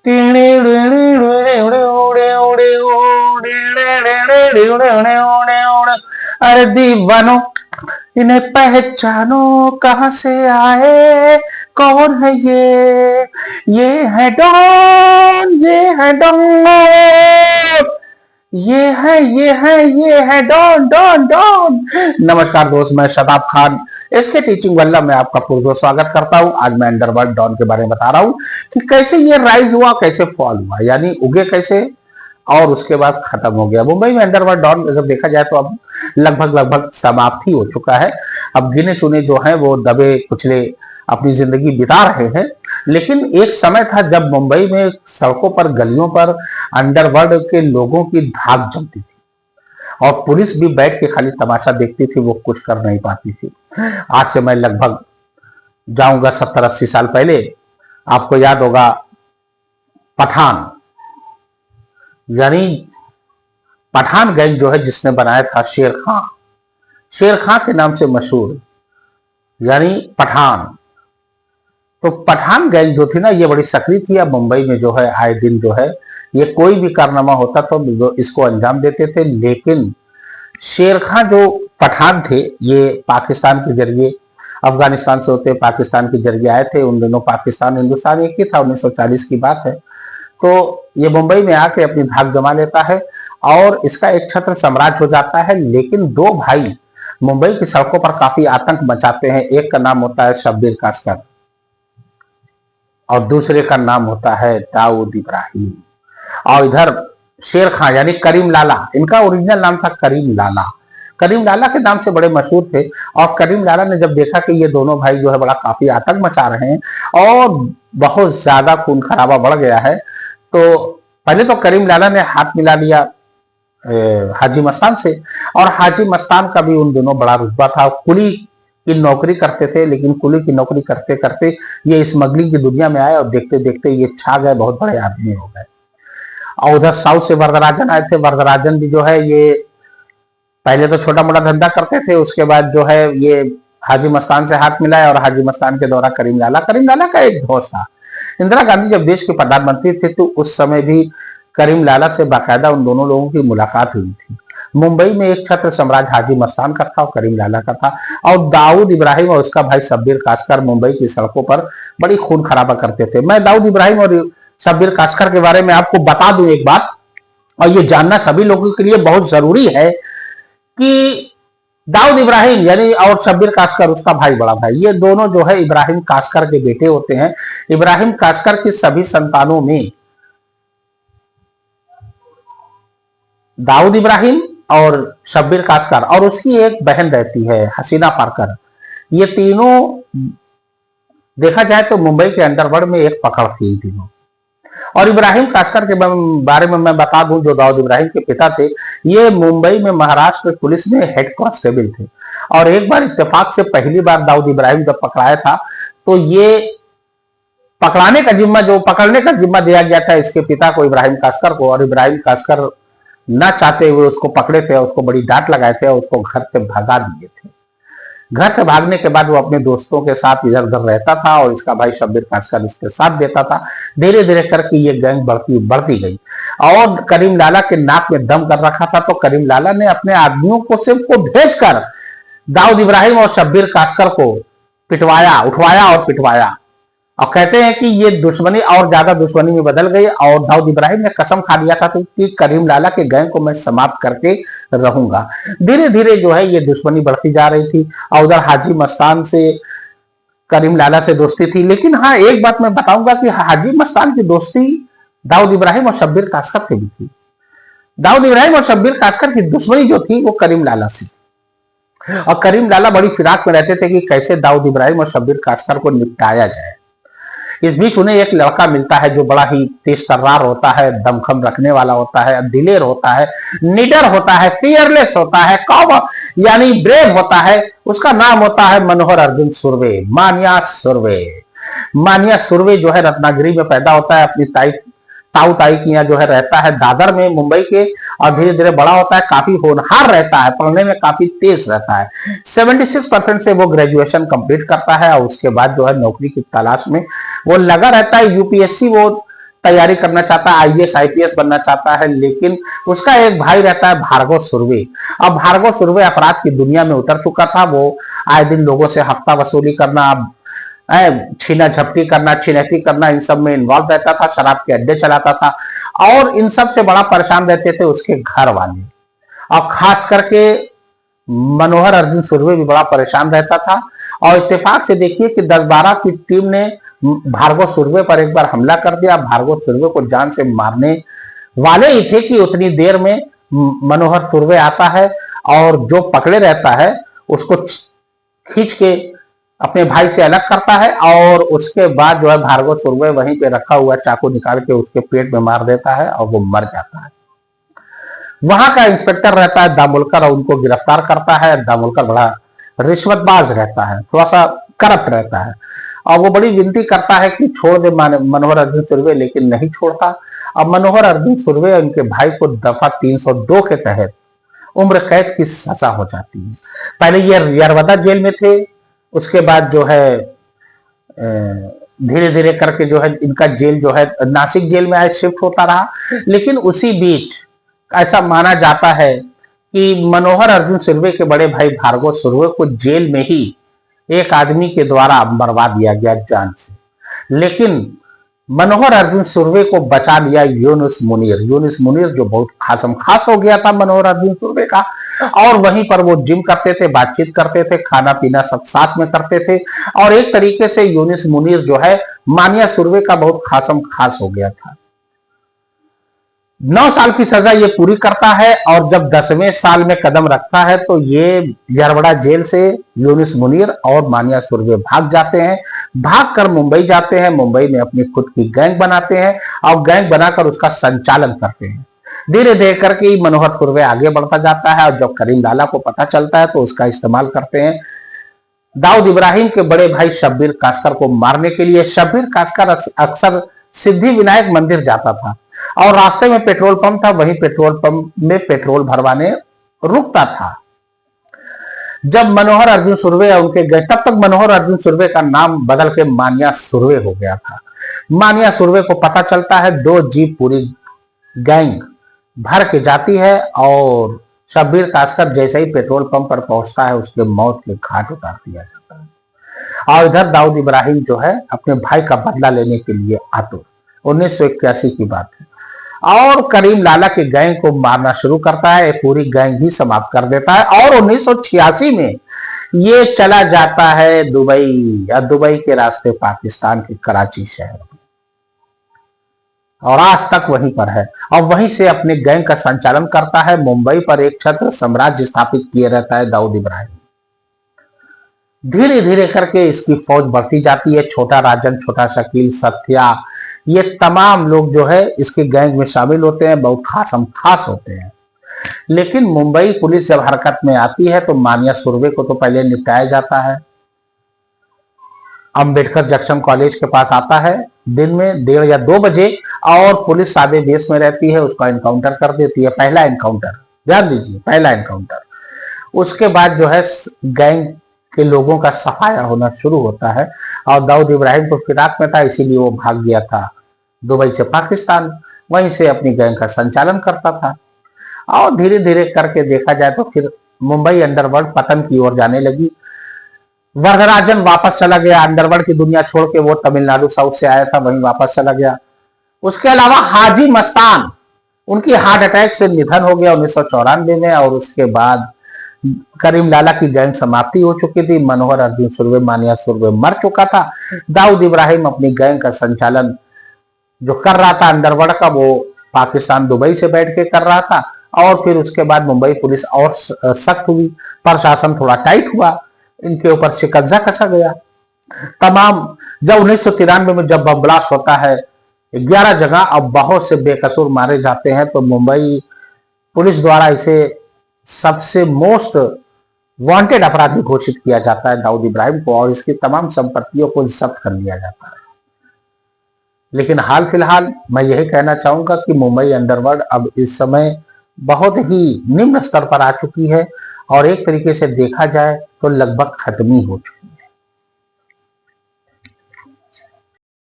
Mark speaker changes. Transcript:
Speaker 1: अरे दीवानो इन्हें पहचानो, कहां से आए, कौन है ये है डॉन, ये है डॉन, ये है डॉन डॉन डॉन। नमस्कार दोस्त, मैं शताब खान इसके टीचिंग वल्लभ में आपका पुरजोर स्वागत करता हूं। आज मैं अंडरवर्ल्ड डॉन के बारे में बता रहा हूं कि कैसे ये राइज हुआ, कैसे फॉल हुआ, यानी उगे कैसे और उसके बाद खत्म हो गया। मुंबई में अंडरवर्ल्ड डॉन अगर देखा जाए तो अब लगभग समाप्ति हो चुका है। अब गिने चुने जो हैं वो दबे कुचले अपनी जिंदगी बिता रहे हैं। लेकिन एक समय था जब मुंबई में सड़कों पर, गलियों पर अंडरवर्ल्ड के लोगों की धाक जमती थी और पुलिस भी बैठ के खाली तमाशा देखती थी, वो कुछ कर नहीं पाती थी। आज से मैं लगभग जाऊंगा 70-80 साल पहले। आपको याद होगा पठान, यानी पठान गैंग जो है जिसने बनाया था शेर खां के नाम से मशहूर, यानी पठान। तो पठान गैंग जो थी ना, ये बड़ी सक्रिय थी। अब मुंबई में जो है आए दिन जो है ये कोई भी कारनामा होता तो इसको अंजाम देते थे। लेकिन शेर खां जो पठान थे ये पाकिस्तान के जरिए, अफगानिस्तान से होते पाकिस्तान के जरिए आए थे। उन दिनों पाकिस्तान हिंदुस्तान एक ही था, 1940 की बात है। तो ये मुंबई में आके अपनी धाक जमा लेता है और इसका एक छत्र साम्राज्य हो जाता है। लेकिन दो भाई मुंबई की सड़कों पर काफी आतंक मचाते हैं। एक का नाम होता है शब्बीर कासकर और दूसरे का नाम होता है दाऊद इब्राहिम। और इधर शेर खां यानी करीम लाला, इनका ओरिजिनल नाम था करीम लाला। करीम लाला के नाम से बड़े मशहूर थे। और करीम लाला ने जब देखा कि ये दोनों भाई जो है बड़ा काफी आतंक मचा रहे हैं और बहुत ज्यादा खून खराबा बढ़ गया है, तो पहले तो करीम लाला ने हाथ मिला लिया हाजी मस्तान से। और हाजी मस्तान का भी उन दिनों बड़ा रुतबा था, कुली की नौकरी करते थे। लेकिन कुली की नौकरी करते करते ये स्मगलिंग की दुनिया में आए और देखते देखते ये छा गए, बहुत बड़े आदमी हो गए। और उधर साउथ से वरदराजन आए थे। वरदराजन भी जो है ये पहले तो छोटा मोटा धंधा करते थे, उसके बाद जो है ये हाजी मस्तान से हाथ मिलाया और हाजी मस्तान के द्वारा करीम लाला का एक दोस्त था। इंदिरा गांधी जब देश के प्रधानमंत्री थे तो उस समय भी करीम लाला से बाकायदा उन दोनों लोगों की मुलाकात हुई थी। मुंबई में एक छत्र साम्राज्य हाजी मस्तान का था और करीम लाला का था। और दाऊद इब्राहिम और उसका भाई शब्बीर कासकर मुंबई की सड़कों पर बड़ी खून खराबा करते थे। मैं दाऊद इब्राहिम और शब्बीर कासकर के बारे में आपको बता दूं एक बात, और ये जानना सभी लोगों के लिए बहुत जरूरी है कि दाऊद इब्राहिम यानी और शब्बीर कासकर उसका भाई, बड़ा भाई, ये दोनों जो है इब्राहिम कासकर के बेटे होते हैं। इब्राहिम कासकर की सभी संतानों में दाऊद इब्राहिम और शब्बीर कासकर और उसकी एक बहन रहती है हसीना पारकर, ये तीनों देखा जाए तो मुंबई के अंडरवर्ल्ड में एक पकड़ थी इन तीनों। और इब्राहिम कासकर के बारे में मैं बता दूं, जो दाऊद इब्राहिम के पिता थे, ये मुंबई में महाराष्ट्र पुलिस में हेड कांस्टेबल थे। और एक बार इत्तेफाक से पहली बार दाऊद इब्राहिम जब पकड़ाया था तो ये पकड़ने का जिम्मा दिया गया था इसके पिता को, इब्राहिम कासकर को। और इब्राहिम कासकर न चाहते हुए उसको पकड़े थे, उसको बड़ी डांट लगाए थे और उसको घर से भगा दिए थे। घर से भागने के बाद वो अपने दोस्तों के साथ इधर उधर रहता था और इसका भाई शब्बीर कासकर इसके साथ देता था। धीरे धीरे करके ये गैंग बढ़ती गई और करीम लाला के नाक में दम कर रखा था। तो करीम लाला ने अपने आदमियों को भेजकर दाऊद इब्राहिम और शब्बीर कासकर को उठवाया और पिटवाया। और कहते हैं कि ये दुश्मनी और ज्यादा दुश्मनी में बदल गई और दाऊद इब्राहिम ने कसम खा लिया था कि करीम लाला के गैंग को मैं समाप्त करके रहूंगा। धीरे धीरे जो है ये दुश्मनी बढ़ती जा रही थी और उधर हाजी मस्तान से करीम लाला से दोस्ती थी। लेकिन हाँ, एक बात मैं बताऊंगा कि हाजी मस्तान की दोस्ती दाऊद इब्राहिम और शब्बीर कासकर से भी थी। दाऊद इब्राहिम और शब्बीर कासकर की दुश्मनी जो थी वो करीम लाला से, और करीम लाला बड़ी फिराक में रहते थे कि कैसे दाऊद इब्राहिम और शब्बीर कासकर को निपटाया जाए। इस बीच उन्हें एक लड़का मिलता है जो बड़ा ही तेज तर्रार होता है, दमखम रखने वाला होता है, दिलेर होता है, निडर होता है, फियरलेस होता है, यानी ब्रेव होता है। उसका नाम होता है मनोहर अर्जुन सुर्वे, मानिया सुर्वे जो है रत्नागिरी में पैदा होता है। अपनी ताऊ ताई की यहाँ जो है रहता है दादर में मुंबई के, और धीरे धीरे बड़ा होता है। काफी होनहार रहता है, पढ़ने में काफी तेज रहता है। 76% से वो ग्रेजुएशन कंप्लीट करता है और उसके बाद जो है नौकरी की तलाश में वो लगा रहता है। यूपीएससी वो तैयारी करना चाहता है, आईएएस आईपीएस बनना चाहता है, लेकिन उसका एक भाई रहता है भार्गव सुर्वे। अब भार्गव सुर्वे अपराध की दुनिया में उतर चुका था। वो आए दिन लोगों से हफ्ता वसूली करना, छीना झपटी करना, छिनैती करना, इन सब में इन्वॉल्व रहता था, शराब के अड्डे चलाता था। और इन सब से बड़ा परेशान रहते थे उसके घर वाले, और खास करके मनोहर अर्जुन सुर्वे भी बड़ा परेशान रहता था। और इत्तेफाक से देखिए कि 10-12 की टीम ने भार्गव सुर्वे पर एक बार हमला कर दिया। भार्गव सुर्वे को जान से मारने वाले ही थे कि उतनी देर में मनोहर सुर्वे आता है और जो पकड़े रहता है उसको खींच के अपने भाई से अलग करता है, और उसके बाद जो है भार्गव सुर्वे वहीं पे रखा हुआ चाकू निकाल के उसके पेट में मार देता है और वो मर जाता है। वहां का इंस्पेक्टर रहता है दामोलकर और उनको गिरफ्तार करता है। दामोलकर बड़ा रिश्वतबाज रहता है, थोड़ा सा करप्ट रहता है, और वो बड़ी विनती करता है कि छोड़ दे मनोहर अर्जुन सुर्वे, लेकिन नहीं छोड़ता। अब मनोहर अर्जुन सुर्वे और उनके भाई को दफा 302 के तहत उम्र कैद की सजा हो जाती है। पहले ये यरवदा जेल में थे, उसके बाद जो है धीरे धीरे करके जो है इनका जेल जो है नासिक जेल में शिफ्ट होता रहा। लेकिन उसी बीच ऐसा माना जाता है कि मनोहर अर्जुन सुर्वे के बड़े भाई भार्गव सुर्वे को जेल में ही एक आदमी के द्वारा मरवा दिया गया जान से। लेकिन मनोहर अर्जुन सुर्वे को बचा लिया यूनुस मुनीर। यूनुस मुनीर जो बहुत खास हो गया था मनोहर अर्जुन सुर्वे का, और वहीं पर वो जिम करते थे, बातचीत करते थे, खाना पीना सब साथ में करते थे। और एक तरीके से यूनुस मुनीर जो है मानिया सुर्वे का बहुत खास हो गया था। 9 साल की सजा ये पूरी करता है, और जब 10वें साल में कदम रखता है तो ये यरवड़ा जेल से यूनुस मुनीर और मानिया सुर्वे भाग जाते हैं। भागकर मुंबई जाते हैं, मुंबई में अपनी खुद की गैंग बनाते हैं और गैंग बनाकर उसका संचालन करते हैं। धीरे धीरे करके मनोहर सुर्वे आगे बढ़ता जाता है, और जब करीम लाला को पता चलता है तो उसका इस्तेमाल करते हैं दाऊद इब्राहिम के बड़े भाई शब्बीर कासकर को मारने के लिए। शब्बीर कासकर अक्सर सिद्धि विनायक मंदिर जाता था, और रास्ते में पेट्रोल पंप था, वहीं पेट्रोल पंप में पेट्रोल भरवाने रुकता था। जब मनोहर अर्जुन सुर्वे उनके गए, तब तक मनोहर अर्जुन सुर्वे का नाम बदल के मानिया सुर्वे हो गया था। मानिया सुर्वे को पता चलता है, 2 जीप पूरी गैंग भर के जाती है, और शब्बीर कासकर जैसे ही पेट्रोल पंप पर पहुंचता है उसके मौत के घाट उतार दिया जाता है। और इधर दाऊद इब्राहिम जो है अपने भाई का बदला लेने के लिए आतुर। 1981 की बात है, और करीम लाला की गैंग को मारना शुरू करता है, पूरी गैंग ही समाप्त कर देता है। और 1986 में ये चला जाता है दुबई, या दुबई के रास्ते पाकिस्तान के कराची शहर में, और आज तक वहीं पर है, और वहीं से अपने गैंग का संचालन करता है। मुंबई पर एक छत्र साम्राज्य स्थापित किए रहता है दाऊद इब्राहिम। धीरे धीरे करके इसकी फौज बढ़ती जाती है। छोटा राजन, छोटा शकील, सत्या, ये तमाम लोग जो है इसके गैंग में शामिल होते हैं, बहुत खास होते हैं। लेकिन मुंबई पुलिस जब हरकत में आती है तो मानिया सुर्वे को तो पहले निपटाया जाता है। अंबेडकर जंक्शन कॉलेज के पास आता है दिन में 1:30 या 2 बजे, और पुलिस सादे वेश में रहती है, उसका एनकाउंटर कर देती है। पहला एनकाउंटर, ध्यान दीजिए, पहला एनकाउंटर। उसके बाद जो है गैंग के लोगों का सफाया होना शुरू होता है, और दाऊद इब्राहिम तो फिराक में था, इसीलिए वो भाग गया था दुबई से पाकिस्तान, वहीं से अपनी गैंग का संचालन करता था। और धीरे धीरे करके देखा जाए तो फिर मुंबई अंडरवर्ल्ड पतन की ओर जाने लगी। वरदराजन वापस चला गया, अंडरवर्ल्ड की दुनिया छोड़ के, वो तमिलनाडु साउथ से आया था, वहीं वापस चला गया। उसके अलावा हाजी मस्तान, उनकी हार्ट अटैक से निधन हो गया 1994 में, और उसके बाद करीम लाला की गैंग समाप्ति हो चुकी थी। मनोहर अर्जुन सुर्वे, मानिया सुर्वे मर चुका था। दाऊद इब्राहिम अपनी गैंग का संचालन जो कर रहा था अंडरवर्ल्ड का, वो पाकिस्तान दुबई से बैठ के कर रहा था। और फिर उसके बाद मुंबई पुलिस और सख्त हुई, प्रशासन थोड़ा टाइट हुआ, इनके ऊपर शिकंजा कसा गया। तमाम जब 1993 में जब बम ब्लास्ट होता है 11 जगह, अब बहुत से बेकसूर मारे जाते हैं, तो मुंबई पुलिस द्वारा इसे सबसे मोस्ट वांटेड अपराधी घोषित किया जाता है दाऊद इब्राहिम को, और इसकी तमाम संपत्तियों को जब्त कर लिया जाता है। लेकिन हाल फिलहाल मैं यही कहना चाहूंगा कि मुंबई अंडरवर्ल्ड अब इस समय बहुत ही निम्न स्तर पर आ चुकी है, और एक तरीके से देखा जाए तो लगभग खत्म ही हो चुकी है।